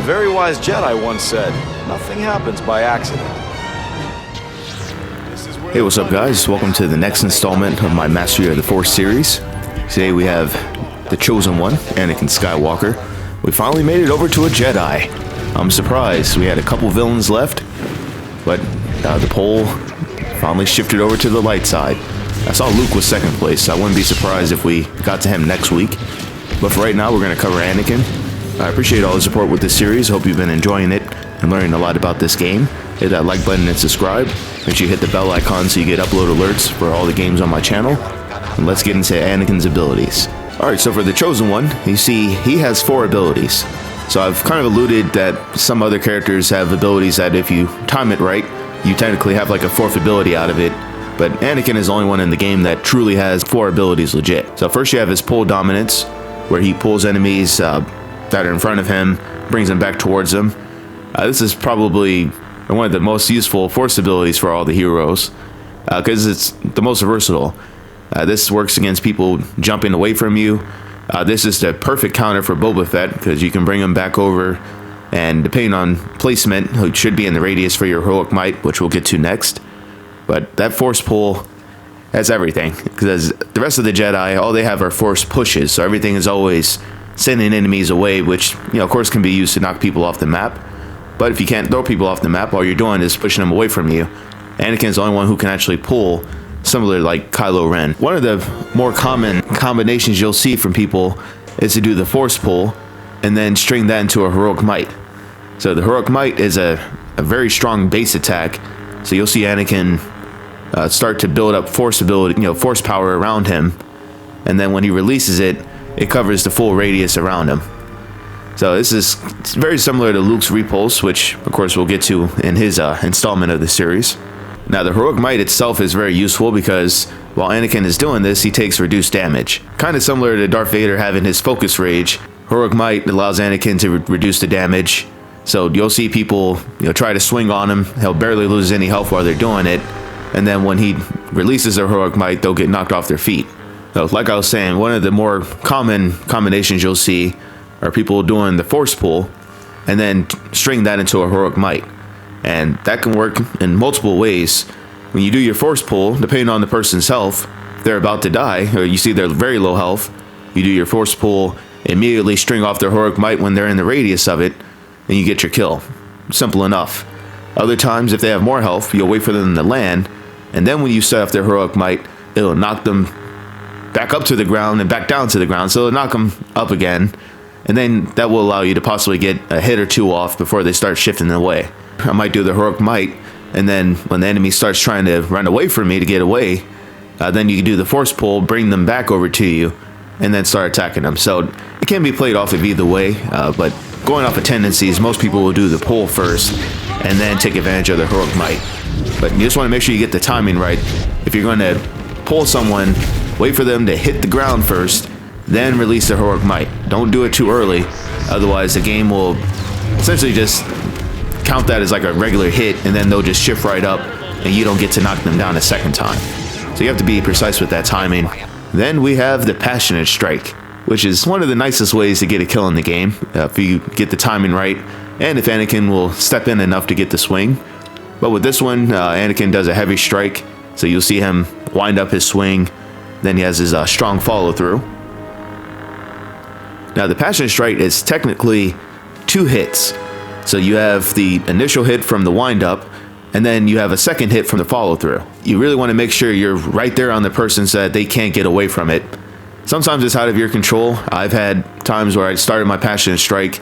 very wise Jedi once said, nothing happens by accident. Hey, what's up guys? Welcome to the next installment of my Mastery of the Force series. Today we have the Chosen One, Anakin Skywalker. We finally made it over to a Jedi. I'm surprised. We had a couple villains left, but the poll finally shifted over to the light side. I saw Luke was second place, so I wouldn't be surprised if we got to him next week. But for right now, we're going to cover Anakin. I appreciate all the support with this series. Hope you've been enjoying it and learning a lot about this game. Hit that like button and subscribe. Make sure you hit the bell icon so you get upload alerts for all the games on my channel. And let's get into Anakin's abilities. Alright, so for the Chosen One, you see he has 4 abilities. So I've kind of alluded that some other characters have abilities that if you time it right, you technically have like a 4th ability out of it. But Anakin is the only one in the game that truly has 4 abilities legit. So first you have his pull dominance, where he pulls enemies that are in front of him, brings them back towards him. This is probably one of the most useful Force abilities for all the heroes, because it's the most versatile. This works against people jumping away from you. This is the perfect counter for Boba Fett, because you can bring him back over, and depending on placement, it should be in the radius for your heroic might, which we'll get to next. But that Force pull, that's everything, because the rest of the Jedi, all they have are Force pushes, so everything is always sending enemies away, which, of course can be used to knock people off the map. But if you can't throw people off the map, all you're doing is pushing them away from you. Anakin's the only one who can actually pull, similar like Kylo Ren. One of the more common combinations you'll see from people is to do the Force pull and then string that into a heroic might. So the heroic might is a very strong base attack, so you'll see Anakin start to build up Force ability, Force power around him, and then when he releases it, it covers the full radius around him. So it's very similar to Luke's repulse, which of course we'll get to in his installment of the series. Now the heroic might itself is very useful because while Anakin is doing this, he takes reduced damage. Kind of similar to Darth Vader having his focus rage, heroic might allows Anakin to reduce the damage. So you'll see people try to swing on him, he'll barely lose any health while they're doing it, and then when he releases their heroic might, they'll get knocked off their feet. So like I was saying, one of the more common combinations you'll see are people doing the Force pull and then string that into a heroic might. And that can work in multiple ways. When you do your Force pull, depending on the person's health, if they're about to die, or you see they're very low health, you do your Force pull, immediately string off their heroic might when they're in the radius of it, and you get your kill. Simple enough. Other times, if they have more health, you'll wait for them to land, and then when you set off their heroic might, it'll knock them back up to the ground and back down to the ground, so it'll knock them up again, and then that will allow you to possibly get a hit or two off before they start shifting away. I might do the heroic might, and then when the enemy starts trying to run away from me to get away, then you can do the Force pull, bring them back over to you, and then start attacking them. So it can be played off of either way, but going off of tendencies, most people will do the pull first, and then take advantage of the heroic might. But you just want to make sure you get the timing right. If you're going to pull someone, wait for them to hit the ground first, then release the heroic might. Don't do it too early, otherwise the game will essentially just count that as like a regular hit, and then they'll just shift right up, and you don't get to knock them down a second time. So you have to be precise with that timing. Then we have the Passionate Strike, which is one of the nicest ways to get a kill in the game, if you get the timing right, and if Anakin will step in enough to get the swing. But with this one, Anakin does a heavy strike, so you'll see him wind up his swing, then he has his strong follow-through. Now the Passionate Strike is technically 2 hits. So you have the initial hit from the wind-up, and then you have a second hit from the follow-through. You really want to make sure you're right there on the person so that they can't get away from it. Sometimes it's out of your control. I've had times where I started my Passionate Strike,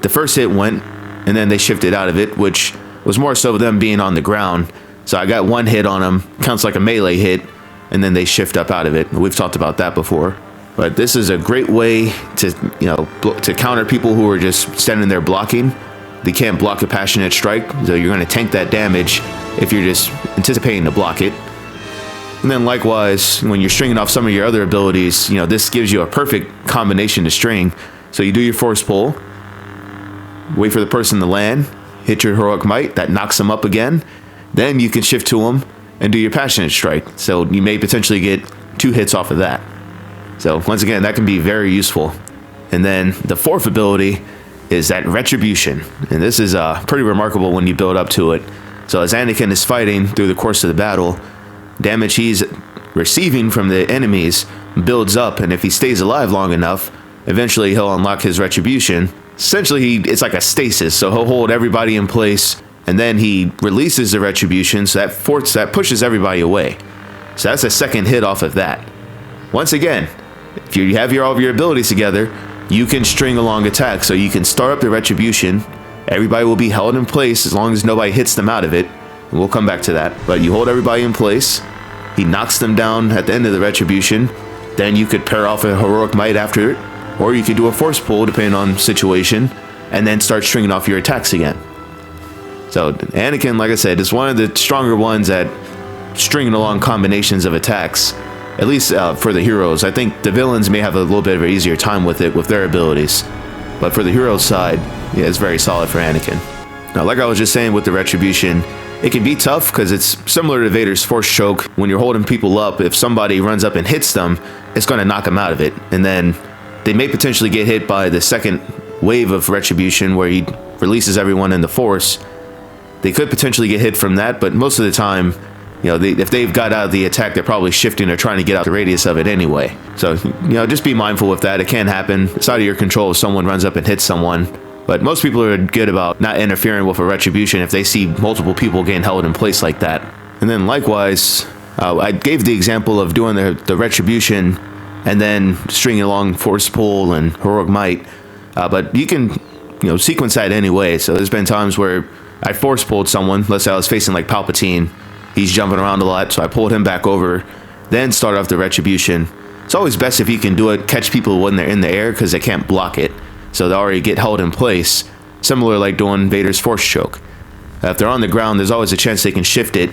the first hit went, and then they shifted out of it, which was more so them being on the ground. So I got 1 hit on them, counts like a melee hit, and then they shift up out of it. We've talked about that before. But this is a great way to, to counter people who are just standing there blocking. They can't block a Passionate Strike, so you're going to tank that damage if you're just anticipating to block it. And then likewise, when you're stringing off some of your other abilities, this gives you a perfect combination to string. So you do your Force pull, wait for the person to land, hit your heroic might, that knocks them up again. Then you can shift to them and do your Passionate Strike. So you may potentially get 2 hits off of that. So once again, that can be very useful. And then the 4th ability is that retribution. And this is pretty remarkable when you build up to it. So as Anakin is fighting through the course of the battle, damage he's receiving from the enemies builds up, and if he stays alive long enough, eventually he'll unlock his retribution. Essentially, it's like a stasis, so he'll hold everybody in place, and then he releases the retribution, so that pushes everybody away. So that's a second hit off of that. Once again, if you have all of your abilities together, you can string along attacks, so you can start up the retribution. Everybody will be held in place as long as nobody hits them out of it. And we'll come back to that. But you hold everybody in place. He knocks them down at the end of the retribution. Then you could pair off a heroic might after it, or you could do a force pull depending on situation, and then start stringing off your attacks again. So Anakin, like I said, is one of the stronger ones at stringing along combinations of attacks, at least for the heroes. I think the villains may have a little bit of an easier time with it with their abilities, but for the heroes side, yeah, it's very solid for Anakin. Now, like I was just saying with the retribution, it can be tough because it's similar to Vader's force choke. When you're holding people up, if somebody runs up and hits them, it's going to knock them out of it, and then they may potentially get hit by the second wave of retribution where he releases everyone in the force. They could potentially get hit from that, but most of the time, if they've got out of the attack, they're probably shifting or trying to get out the radius of it anyway. So, just be mindful of that. It can happen. It's out of your control if someone runs up and hits someone. But most people are good about not interfering with a retribution if they see multiple people getting held in place like that. And then likewise, I gave the example of doing the retribution and then stringing along force pull and heroic might. But you can, sequence that anyway. So there's been times where I force pulled someone. Let's say I was facing like Palpatine. He's jumping around a lot, so I pulled him back over, then start off the retribution. It's always best if you can do it, catch people when they're in the air because they can't block it. So they already get held in place, similar like doing Vader's force choke. If they're on the ground, there's always a chance they can shift it,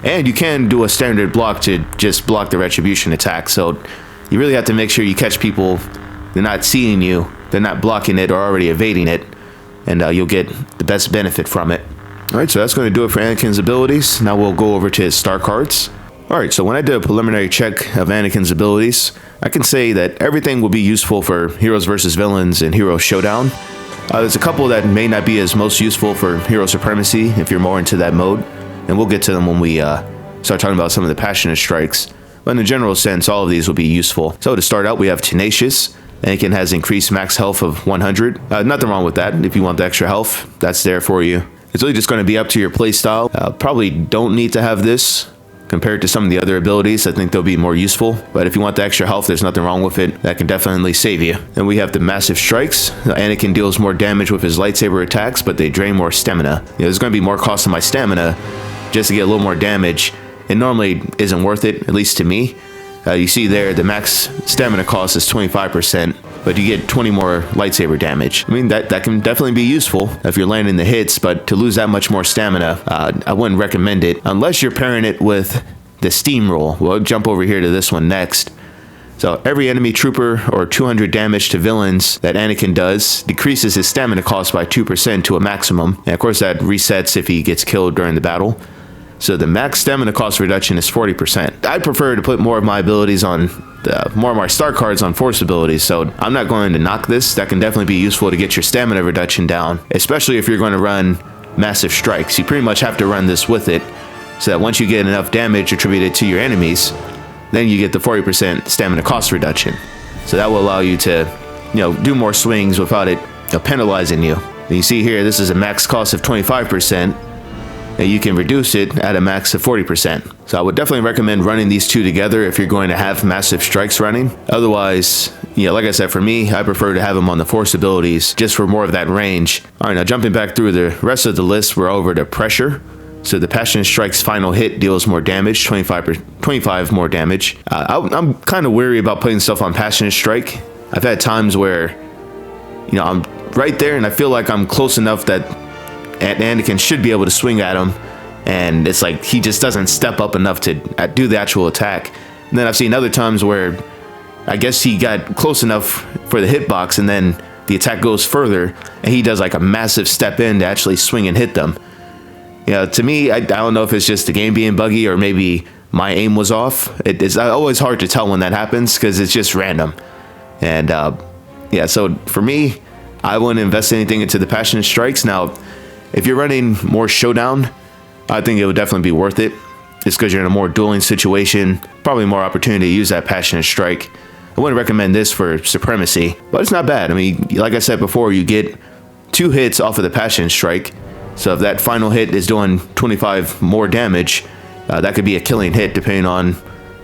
and you can do a standard block to just block the retribution attack. So you really have to make sure you catch people. They're not seeing you, they're not blocking it or already evading it, and you'll get the best benefit from it. Alright, so that's going to do it for Anakin's abilities. Now we'll go over to his star cards. Alright, so when I did a preliminary check of Anakin's abilities, I can say that everything will be useful for Heroes vs. Villains and Hero Showdown. There's a couple that may not be as most useful for Hero Supremacy if you're more into that mode, and we'll get to them when we start talking about some of the Passionate Strikes. But in a general sense, all of these will be useful. So to start out, we have Tenacious. Anakin has increased max health of 100. Nothing wrong with that. If you want the extra health, that's there for you. It's really just going to be up to your playstyle. Probably don't need to have this compared to some of the other abilities. I think they'll be more useful, but if you want the extra health, there's nothing wrong with it. That can definitely save you. Then we have the Massive Strikes. Anakin deals more damage with his lightsaber attacks, but they drain more stamina. There's going to be more cost on my stamina just to get a little more damage. It normally isn't worth it, at least to me. You see there, the max stamina cost is 25%, but you get 20 more lightsaber damage. I mean, that can definitely be useful if you're landing the hits, but to lose that much more stamina, I wouldn't recommend it unless you're pairing it with the Steamroll. We'll jump over here to this one next. So every enemy trooper or 200 damage to villains that Anakin does decreases his stamina cost by 2% to a maximum. And of course that resets if he gets killed during the battle. So the max stamina cost reduction is 40%. I prefer to put more of my abilities on, more of my star cards on force abilities, so I'm not going to knock this. That can definitely be useful to get your stamina reduction down, especially if you're going to run Massive Strikes. You pretty much have to run this with it, so that once you get enough damage attributed to your enemies, then you get the 40% stamina cost reduction. So that will allow you to, do more swings without it penalizing you. And you see here, this is a max cost of 25%. And you can reduce it at a max of 40%. So I would definitely recommend running these two together if you're going to have Massive Strikes running. Otherwise, like I said, for me, I prefer to have them on the force abilities just for more of that range. Alright, now jumping back through the rest of the list, we're over to Pressure. So the Passionate Strike's final hit deals more damage, 25 more damage. I'm kind of weary about putting stuff on Passionate Strike. I've had times where, I'm right there and I feel like I'm close enough that Anakin should be able to swing at him, and it's like he just doesn't step up enough to do the actual attack. And then I've seen other times where I guess he got close enough for the hitbox, and then the attack goes further, and he does like a massive step in to actually swing and hit them. To me, I don't know if it's just the game being buggy or maybe my aim was off. It's always hard to tell when that happens because it's just random. And so for me, I wouldn't invest anything into the passionate strikes. Now, if you're running more showdown, I think it would definitely be worth it. It's because you're in a more dueling situation, probably more opportunity to use that passionate strike. I wouldn't recommend this for supremacy, but it's not bad. I mean, like I said before, you get 2 hits off of the passionate strike. So if that final hit is doing 25 more damage, that could be a killing hit depending on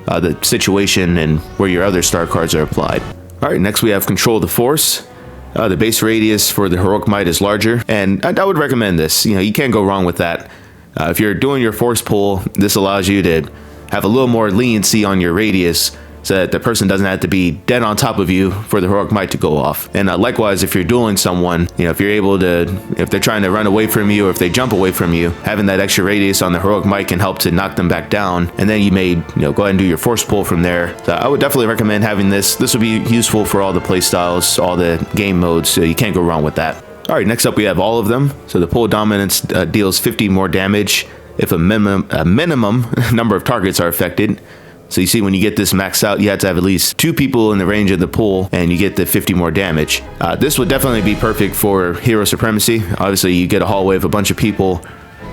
the situation and where your other star cards are applied. All right, next we have Control the Force. The base radius for the Heroic Might is larger, and I would recommend this. You know, you can't go wrong with that. If you're doing your force pull, this allows you to have a little more leniency on your radius so that the person doesn't have to be dead on top of you for the Heroic Might to go off. And likewise, if you're dueling someone, you know, if you're able to, if they're trying to run away from you or if they jump away from you, having that extra radius on the Heroic Might can help to knock them back down. And then you may, you know, go ahead and do your force pull from there. So I would definitely recommend having this. This would be useful for all the playstyles, all the game modes. So you can't go wrong with that. All right, next up we have all of them. So the pull dominance deals 50 more damage if a minimum number of targets are affected. So you see, when you get this maxed out, you have to have at least 2 people in the range of the pull, and you get the 50 more damage. This would definitely be perfect for hero supremacy. Obviously, you get a hallway of a bunch of people,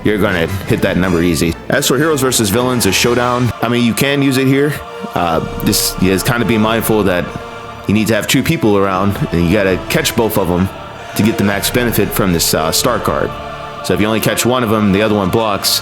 you're gonna hit that number easy. As for heroes versus villains, a showdown, I mean, you can use it here. This is kind of be mindful that you need to have 2 people around, and you gotta catch both of them to get the max benefit from this star card. So if you only catch one of them, the other one blocks,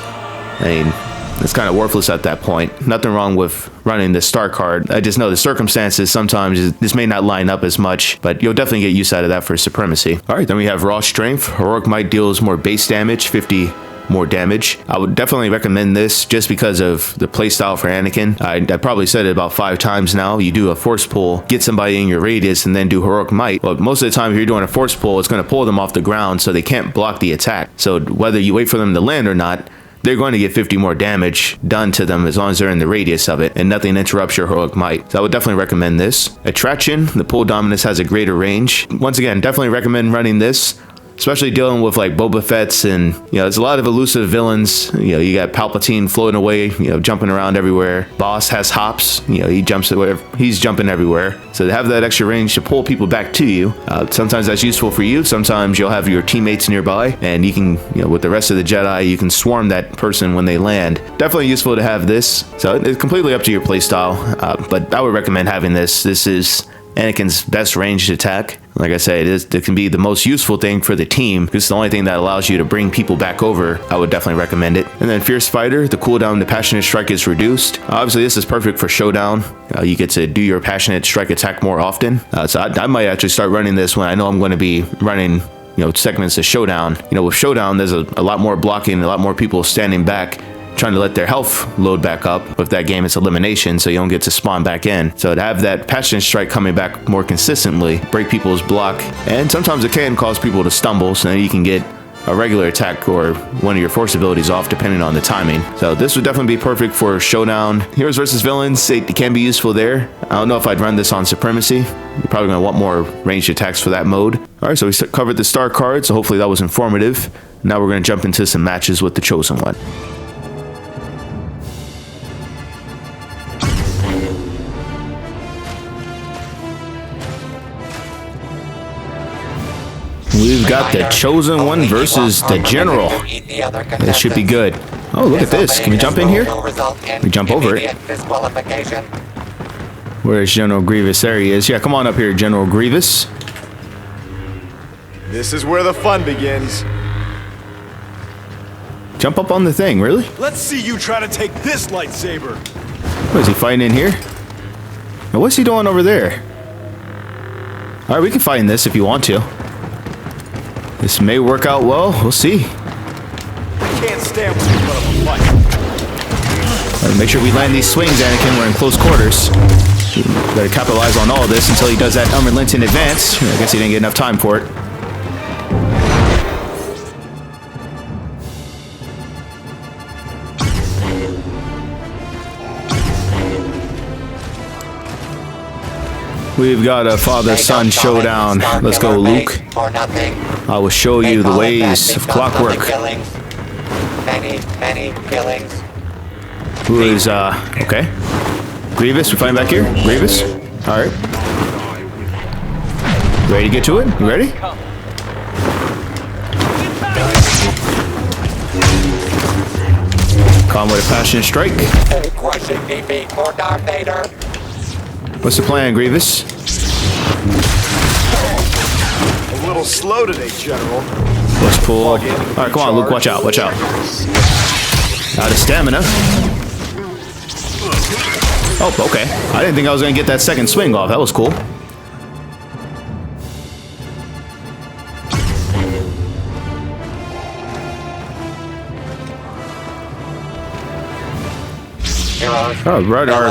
I mean, it's kind of worthless at that point. Nothing wrong with running the star card. I just know the circumstances sometimes this may not line up as much, but you'll definitely get use out of that for supremacy. All right, then we have raw strength. Heroic Might deals more base damage, 50 more damage. I would definitely recommend this just because of the playstyle for Anakin. I probably said it about 5 times now. You do a force pull, get somebody in your radius, and then do Heroic Might. Well, most of the time if you're doing a force pull, it's going to pull them off the ground so they can't block the attack. So whether you wait for them to land or not, they're going to get 50 more damage done to them as long as they're in the radius of it, and nothing interrupts your Heroic Might. So I would definitely recommend this. Attraction, the pull dominance has a greater range. Once again, definitely recommend running this, especially dealing with like Boba Fett's, and you know, there's a lot of elusive villains. You know, you got Palpatine floating away, you know, jumping around everywhere. Boss has hops, you know, he's jumping everywhere. So to have that extra range to pull people back to you, sometimes that's useful for you. Sometimes you'll have your teammates nearby, and you can, you know, with the rest of the Jedi, you can swarm that person when they land. Definitely useful to have this. So it's completely up to your playstyle, but I would recommend having this. This is Anakin's best ranged attack. Like I say, it can be the most useful thing for the team because it's the only thing that allows you to bring people back over. I would definitely recommend it. And then Fierce Fighter, the cooldown to Passionate Strike is reduced. Obviously, this is perfect for showdown. You get to do your Passionate Strike attack more often. So I might actually start running this when I know I'm going to be running, you know, segments of showdown. You know, with showdown, there's a lot more blocking, a lot more people standing back, trying to let their health load back up. With that game, it's elimination, so you don't get to spawn back in. So to have that Passionate Strike coming back more consistently, break people's block, and sometimes it can cause people to stumble, so then you can get a regular attack or one of your force abilities off depending on the timing. So this would definitely be perfect for showdown. Heroes versus villains, it can be useful there. I don't know if I'd run this on supremacy. You're probably going to want more ranged attacks for that mode. All right, so we covered the star card, so hopefully that was informative. Now we're going to jump into some matches with the Chosen One. We've got the Chosen One versus the General. This should be good. Oh, look at this. Can we jump in here? We jump over it. Where's General Grievous? There he is. Yeah, come on up here, General Grievous. This is where the fun begins. Jump up on the thing, really? Let's see you try to take this lightsaber. What, is he fighting in here? Now, what's he doing over there? Alright, we can fight in this if you want to. This may work out well. We'll see. I can't stand when you put up a fight. Right, make sure we land these swings, Anakin. We're in close quarters. Gotta capitalize on all of this until he does that unrelenting advance. I guess he didn't get enough time for it. We've got a father-son showdown. Let's go, Luke. I will show you the ways of Klockwork. Many killings. Who is, okay. Grievous, we're fighting back here. Grievous. Alright. Ready to get to it? You ready? Call him with a passionate strike. Crushing defeat for Darth Vader. What's the plan, Grievous? A little slow today, General. Let's pull. All right, come on, Luke. Watch out. Watch out. Out of stamina. Oh, okay. I didn't think I was going to get that second swing off. That was cool. Oh, right, our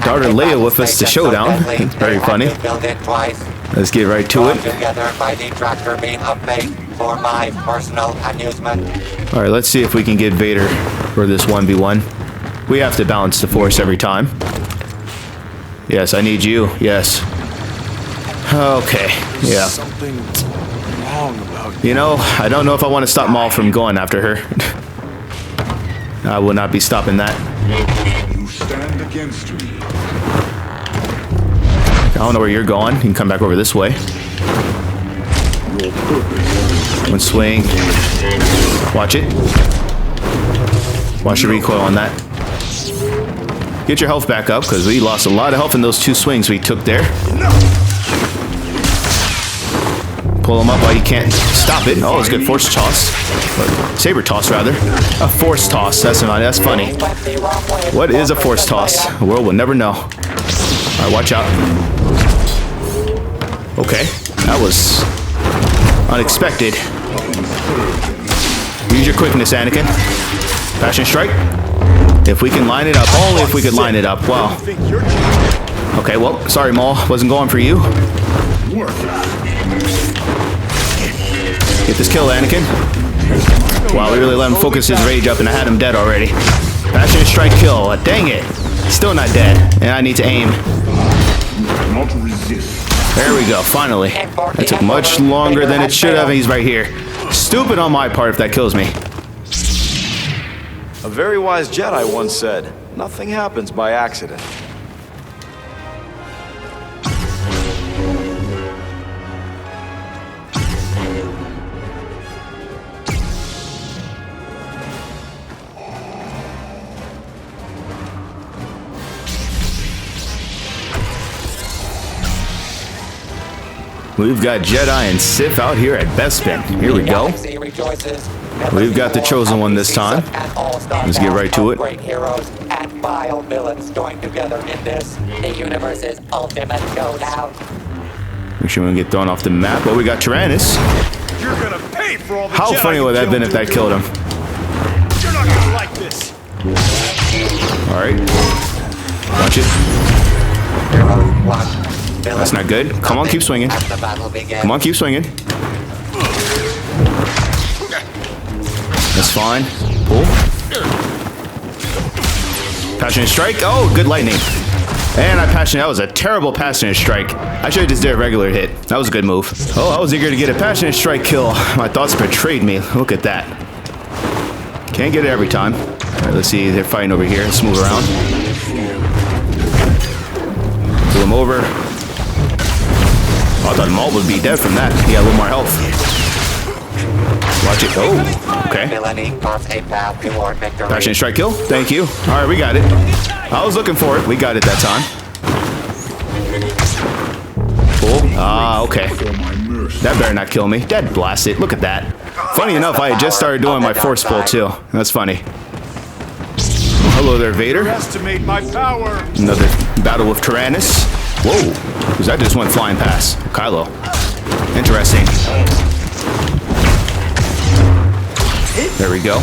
daughter Leia with us to showdown. Very funny. Let's get right to it. Together by the tractor beam of fate for my personal amusement. All right, let's see if we can get Vader for this 1v1. We have to balance the force every time. Yes, I need you. Yes. Okay. Yeah. Something wrong about You know, I don't know if I want to stop Maul from going after her. I will not be stopping that. You stand against me. I don't know where you're going. You can come back over this way. Your purpose. One swing. Watch it. Watch the recoil on that. Get your health back up, because we lost a lot of health in those two swings we took there. Pull him up while you can't stop it. Oh, it's a good force toss. Or saber toss, rather. A force toss. That's funny. What is a force toss? The world will never know. All right, watch out. Okay, that was unexpected. Use your quickness, Anakin. Passion strike. If we can line it up. Only if we could line it up. Wow. Okay, well, sorry, Maul. Wasn't going for you. Get this kill, Anakin. Wow, we really let him focus his rage up, and I had him dead already. Passionate strike kill. Dang it. Still not dead. And I need to aim. Not resist. There we go, finally. That took much longer than it should have. He's right here. Stupid on my part if that kills me. A very wise Jedi once said, nothing happens by accident. We've got Jedi and Sith out here at Bespin. Here we go. We've got the Chosen One this time. Let's get right to it. Great heroes and vile villains joined together in this, the universe's ultimate showdown. Make sure we don't get thrown off the map. Well, we got Tyrannus. You're gonna pay for all the How Jedi funny would that have been if that killed him? You're not gonna like this. All right. Watch it. Heroes watch. That's not good. Come on, keep swinging. As the battle begins. Come on, keep swinging. That's fine. Pull. Passionate strike. Oh, good lightning. And that was a terrible passionate strike. I should have just did a regular hit. That was a good move. Oh, I was eager to get a passionate strike kill. My thoughts betrayed me. Look at that. Can't get it every time. All right, let's see. They're fighting over here. Let's move around. Pull him over. Oh, I thought Maul would be dead from that. He had a little more health. Watch it. Oh, okay. Passionate strike kill. Thank you. All right, we got it. I was looking for it. We got it that time. Cool. Ah, okay. That better not kill me. Dead blast it. Look at that. Funny enough, I had just started doing my force pull too. That's funny. Hello there, Vader. Estimate my power. Another battle with Tyrannus. Whoa. Because that just went flying past. Kylo. Interesting. There we go.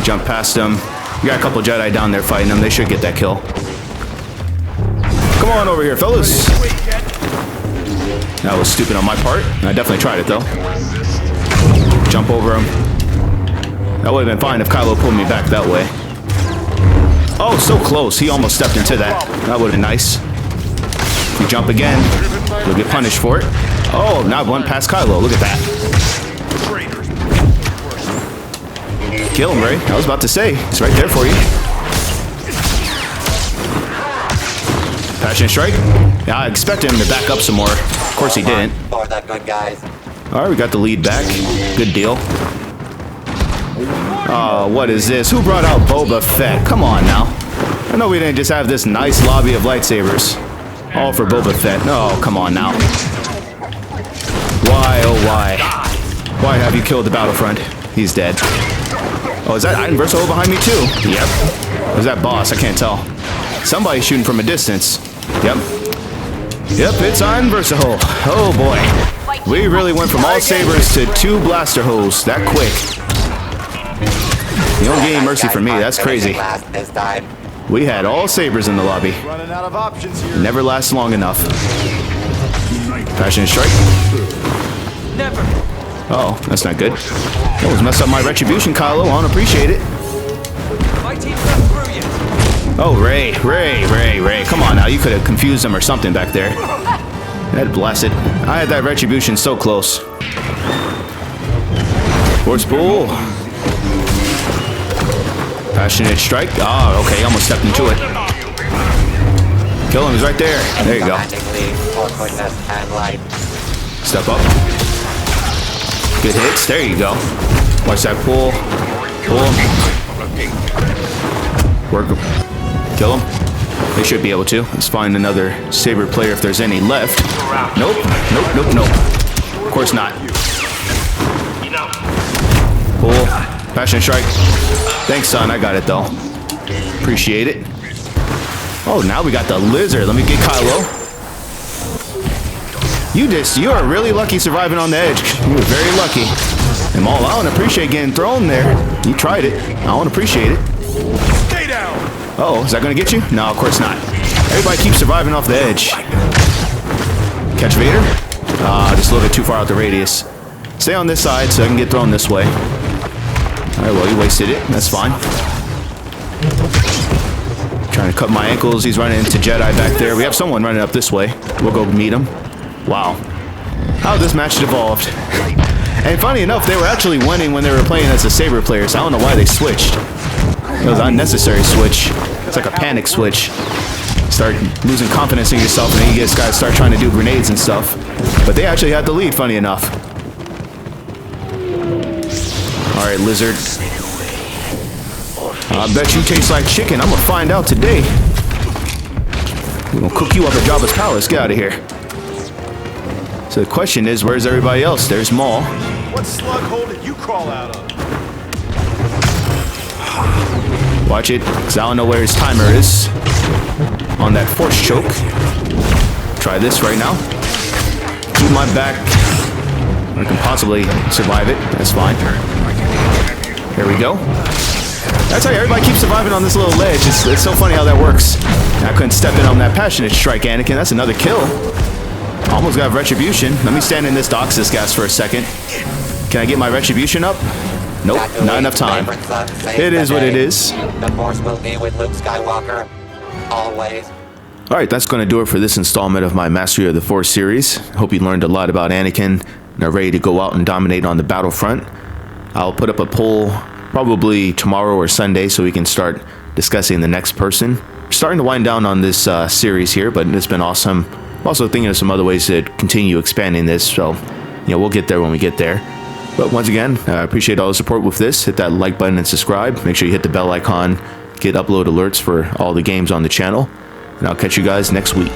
Jump past him. We got a couple Jedi down there fighting him. They should get that kill. Come on over here, fellas. That was stupid on my part. I definitely tried it, though. Jump over him. That would have been fine if Kylo pulled me back that way. Oh, so close. He almost stepped into that. That would have been nice. If you jump again, you'll get punished for it. Oh, now I went past Kylo. Look at that. Kill him, Ray. I was about to say. It's right there for you. Passionate strike. Yeah, I expected him to back up some more. Of course he didn't. For the good guys. All right, we got the lead back. Good deal. Oh, what is this? Who brought out Boba Fett? Come on now. I know we didn't just have this nice lobby of lightsabers. All for Boba Fett. Oh, come on now. Why, oh why? Why have you killed the Battlefront? He's dead. Oh, is that Universal behind me too? Yep. Or is that boss? I can't tell. Somebody's shooting from a distance. Yep. Yep, it's Universal. Oh boy. We really went from all sabers to 2 blaster holes that quick. You don't get any mercy from me. That's crazy. We had all sabers in the lobby. Running out of options here. Never lasts long enough. Passion strike. Never. Oh, that's not good. That was messed up my retribution, Kylo. I don't appreciate it. My team's not through yet. Oh, Ray. Come on now. You could have confused them or something back there. That blasted. I had that retribution so close. Force pull. Passionate strike. Oh, okay. Almost stepped into it. Kill him. He's right there. There you go. Step up. Good hits. There you go. Watch that pull. Pull him. Work him. Kill him. They should be able to. Let's find another saber player if there's any left. Nope. Of course not. Pull. Passion strike. Thanks, son. I got it, though. Appreciate it. Oh, now we got the lizard. Let me get Kylo. You are really lucky surviving on the edge. You were very lucky. And Maul, I don't appreciate getting thrown there. You tried it. I don't appreciate it. Stay down. Oh, is that going to get you? No, of course not. Everybody keeps surviving off the edge. Catch Vader? Just a little bit too far out the radius. Stay on this side so I can get thrown this way. Alright, well, you wasted it. That's fine. Trying to cut my ankles. He's running into Jedi back there. We have someone running up this way. We'll go meet him. Wow. How this match evolved. And funny enough, they were actually winning when they were playing as the saber players. I don't know why they switched. It was an unnecessary switch. It's like a panic switch. Start losing confidence in yourself, and then you guys start trying to do grenades and stuff. But they actually had the lead, funny enough. Alright, lizard. I bet you taste like chicken. I'm gonna find out today. We're gonna cook you up at Jabba's palace. Get out of here. So the question is, where's everybody else? There's Maul. What slug hole did you crawl out of? Watch it, because I don't know where his timer is. On that force choke. Try this right now. Keep my back. I can possibly survive it. That's fine. Here we go. That's how everybody keeps surviving on this little ledge. It's so funny how that works. I couldn't step in on that passionate strike, Anakin. That's another kill. Almost got retribution. Let me stand in this Doxus gas for a second. Can I get my retribution up? Nope, not enough time. It is what it is. The Force will be with Luke Skywalker. Always. Alright, that's going to do it for this installment of my Mastery of the Force series. Hope you learned a lot about Anakin and are ready to go out and dominate on the battlefront. I'll put up a poll probably tomorrow or Sunday so we can start discussing the next person. We're starting to wind down on this series here, but it's been awesome. I'm also thinking of some other ways to continue expanding this, so we'll get there when we get there. But once again, I appreciate all the support with this. Hit that like button and subscribe. Make sure you hit the bell icon, get upload alerts for all the games on the channel. And I'll catch you guys next week.